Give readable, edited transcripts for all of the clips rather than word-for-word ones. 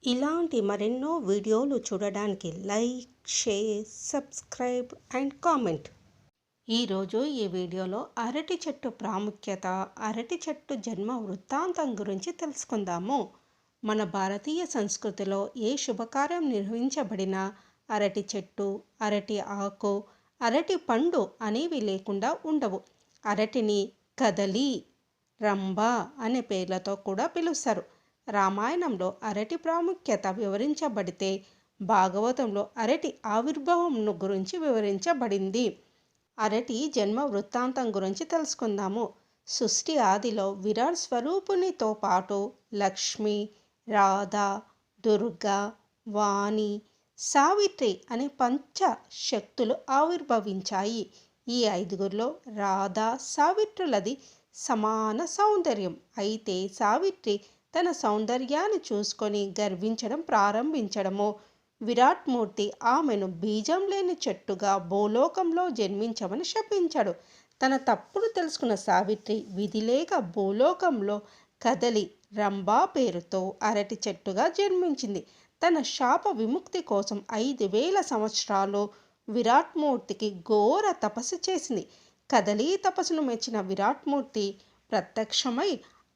ఇలాంటి మరెన్నో వీడియోలు చూడడానికి like, share, subscribe and comment. ఈరోజు ఈ వీడియోలో అరటి చెట్టు ప్రాముఖ్యత, అరటి చెట్టు జన్మ వృత్తాంతం గురించి తెలుసుకుందాము. మన భారతీయ సంస్కృతిలో ఏ శుభకార్యం నిర్వహించబడినా అరటి చెట్టు, అరటి ఆకు, అరటి పండు అనేవి లేకుండా ఉండవు. అరటిని కదలి, రంభ అనే పేర్లతో కూడా పిలుస్తారు. రామాయణంలో అరటి ప్రాముఖ్యత వివరించబడితే భాగవతంలో అరటి ఆవిర్భావం గురించి వివరించబడింది. అరటి జన్మ వృత్తాంతం గురించి తెలుసుకుందాము. సృష్టి ఆదిలో విరాట్ స్వరూపునితో పాటు లక్ష్మి, రాధ, దుర్గా, వాణి, సావిత్రి అనే పంచ శక్తులు ఆవిర్భవించాయి. ఈ ఐదుగురిలో రాధ, సావిత్రులది సమాన సౌందర్యం. అయితే సావిత్రి తన సౌందర్యాన్ని చూసుకొని గర్వించడం ప్రారంభించడము విరాట్మూర్తి ఆమెను బీజం లేని చెట్టుగా భూలోకంలో జన్మించమని శపించాడు. తన తప్పును తెలుసుకున్న సావిత్రి విధిలేక భూలోకంలో కదలి రంభా పేరుతో అరటి చెట్టుగా జన్మించింది. తన శాప విముక్తి కోసం 5000 సంవత్సరాలు విరాట్మూర్తికి ఘోర తపస్సు చేసింది. కదలి తపస్సును మెచ్చిన విరాట్మూర్తి ప్రత్యక్షమై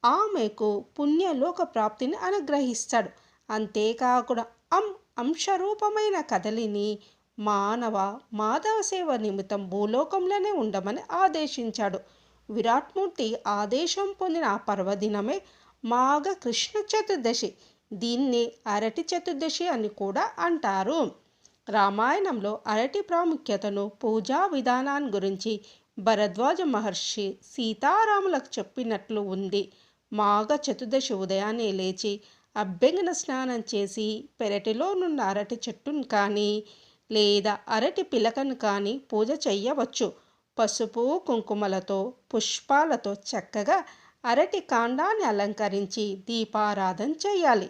ఆమెకు పుణ్యలోక ప్రాప్తిని అనుగ్రహిస్తాడు. అంతేకాకుండా అంశరూపమైన కదలిని మాధవ సేవ నిమిత్తం భూలోకంలోనే ఉండమని ఆదేశించాడు. విరాట్మూర్తి ఆదేశం పొందిన ఆ పర్వదినమే మాఘ కృష్ణ చతుర్దశి. దీన్ని అరటి చతుర్దశి అని కూడా అంటారు. రామాయణంలో అరటి ప్రాముఖ్యతను, పూజా విధానాన్ని గురించి భరద్వాజ మహర్షి సీతారాములకు చెప్పినట్లు ఉంది. మాఘ చతుర్దశి ఉదయాన్నే లేచి అభ్యంగన స్నానం చేసి పెరటిలోనున్న అరటి చెట్టును కానీ లేదా అరటి పిలకను కానీ పూజ చెయ్యవచ్చు. పసుపు కుంకుమలతో, పుష్పాలతో చక్కగా అరటి కాండాన్ని అలంకరించి దీపారాధన చేయాలి.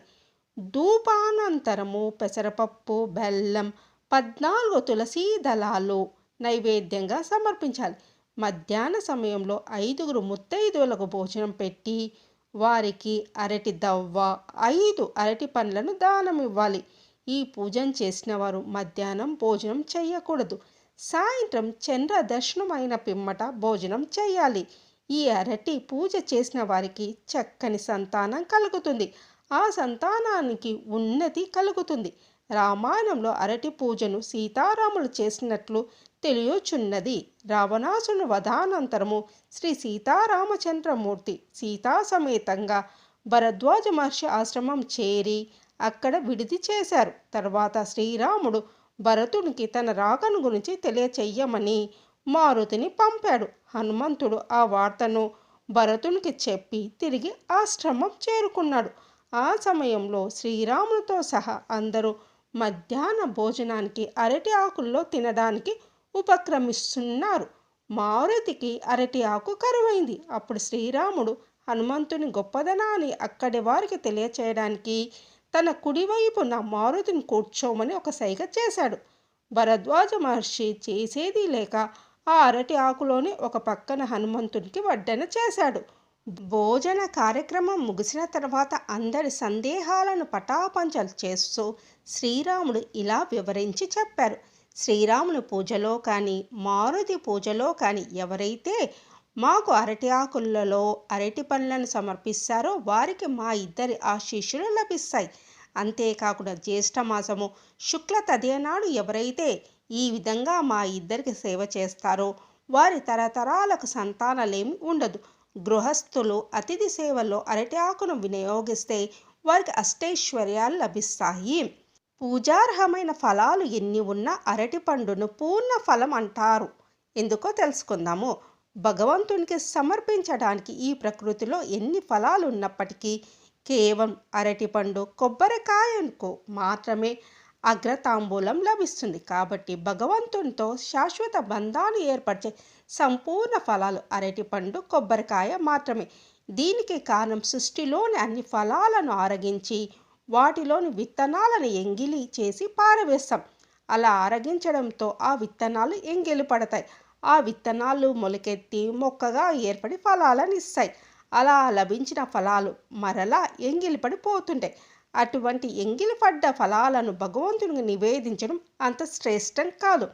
ధూపానంతరము పెసరపప్పు, బెల్లం, 14 తులసీ దళాలు నైవేద్యంగా సమర్పించాలి. మధ్యాహ్న సమయంలో 5 ముత్తైదువులకు భోజనం పెట్టి వారికి అరటి దవ్వ, 5 అరటి పండ్లను దానం ఇవ్వాలి. ఈ పూజను చేసిన వారు మధ్యాహ్నం భోజనం చేయకూడదు. సాయంత్రం చంద్ర దర్శనం అయిన పిమ్మట భోజనం చేయాలి. ఈ అరటి పూజ చేసిన వారికి చక్కని సంతానం కలుగుతుంది. ఆ సంతానానికి ఉన్నతి కలుగుతుంది. రామాయణంలో అరటి పూజను సీతారాములు చేసినట్లు తెలియచున్నది. రావణాసుని వధానంతరము శ్రీ సీతారామచంద్రమూర్తి సీతా సమేతంగా భరద్వాజ మహర్షి ఆశ్రమం చేరి అక్కడ విడిది చేశారు. తర్వాత శ్రీరాముడు భరతునికి తన రాకను గురించి తెలియచెయ్యమని మారుతిని పంపాడు. హనుమంతుడు ఆ వార్తను భరతునికి చెప్పి తిరిగి ఆశ్రమం చేరుకున్నాడు. ఆ సమయంలో శ్రీరామునితో సహా అందరూ మధ్యాహ్న భోజనానికి అరటి ఆకుల్లో తినడానికి ఉపక్రమిస్తున్నారు. మారుతికి అరటి ఆకు కరువైంది. అప్పుడు శ్రీరాముడు హనుమంతుని గొప్పదనాన్ని అక్కడి వారికి తెలియచేయడానికి తన కుడివైపున మారుతిని కూర్చోమని ఒక సైగ చేశాడు. భరద్వాజ మహర్షి చేసేది లేక ఆ అరటి ఆకులోని ఒక పక్కన హనుమంతునికి వడ్డన చేశాడు. భోజన కార్యక్రమం ముగిసిన తర్వాత అందరి సందేహాలను పటాపంచలు చేస్తూ శ్రీరాముడు ఇలా వివరించి చెప్పారు. శ్రీరాముని పూజలో కానీ మారుతి పూజలో కానీ ఎవరైతే మాకు అరటి ఆకులలో అరటి పండ్లను సమర్పిస్తారో వారికి మా ఇద్దరి ఆశీస్సులు లభిస్తాయి. అంతేకాకుండా జ్యేష్ఠమాసము శుక్ల తదియనాడు ఎవరైతే ఈ విధంగా మా ఇద్దరికి సేవ చేస్తారో వారి తరతరాలకు సంతానలేమి ఉండదు. గృహస్థులు అతిథి సేవల్లో అరటి ఆకును వినియోగిస్తే వారికి అష్టైశ్వర్యాలు లభిస్తాయి. పూజార్హమైన ఫలాలు ఎన్ని ఉన్నా అరటి పండును పూర్ణ ఫలం అంటారు. ఎందుకో తెలుసుకుందాము. భగవంతునికి సమర్పించడానికి ఈ ప్రకృతిలో ఎన్ని ఫలాలు ఉన్నప్పటికీ కేవలం అరటిపండు, కొబ్బరికాయకు మాత్రమే అగ్రతాంబూలం లభిస్తుంది. కాబట్టి భగవంతునితో శాశ్వత బంధాన్ని ఏర్పరిచే సంపూర్ణ ఫలాలు అరటిపండు, కొబ్బరికాయ మాత్రమే. దీనికి కారణం సృష్టిలోని అన్ని ఫలాలను ఆరగించి వాటిలోని విత్తనాలను ఎంగిలి చేసి పారవేస్తాం. అలా ఆరగించడంతో ఆ విత్తనాలు ఎంగిలి పడతాయి. ఆ విత్తనాలు మొలకెత్తి మొక్కగా ఏర్పడి ఫలాలను ఇస్తాయి. అలా లభించిన ఫలాలు మరలా ఎంగిలిపడిపోతుంటాయి. అటువంటి ఎంగిలిపడ్డ ఫలాలను భగవంతునికి నివేదించడం అంత శ్రేష్టం కాదు.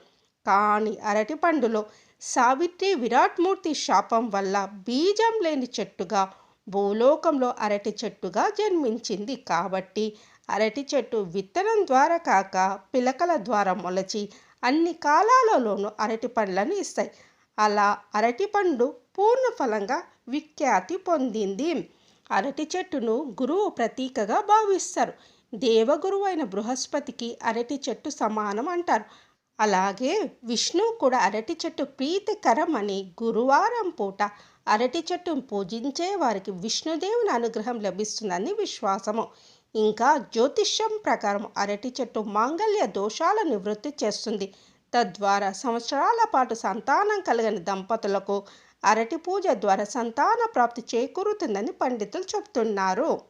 కానీ అరటి పండులో సావిత్రి విరాట్మూర్తి శాపం వల్ల బీజం లేని చెట్టుగా భూలోకంలో అరటి చెట్టుగా జన్మించింది. కాబట్టి అరటి చెట్టు విత్తనం ద్వారా కాక పిలకల ద్వారా మొలచి అన్ని కాలాలలోనూ అరటి పండ్లను ఇస్తాయి. అలా అరటి పండు పూర్ణ ఫలంగా విఖ్యాతి పొందింది. అరటి చెట్టును గురువు ప్రతీకగా భావిస్తారు. దేవగురువు అయిన బృహస్పతికి అరటి చెట్టు సమానం అంటారు. అలాగే విష్ణువు కూడా అరటి చెట్టు ప్రీతికరం అని గురువారం పూట అరటి చెట్టును పూజించే వారికి విష్ణుదేవుని అనుగ్రహం లభిస్తుందని విశ్వాసము. ఇంకా జ్యోతిష్యం ప్రకారం అరటి చెట్టు మాంగళ్య దోషాలను నివృత్తి చేస్తుంది. తద్వారా సంవత్సరాల పాటు సంతానం కలిగిన దంపతులకు అరటి పూజ ద్వారా సంతాన ప్రాప్తి చేకూరుతుందని పండితులు చెబుతున్నారు.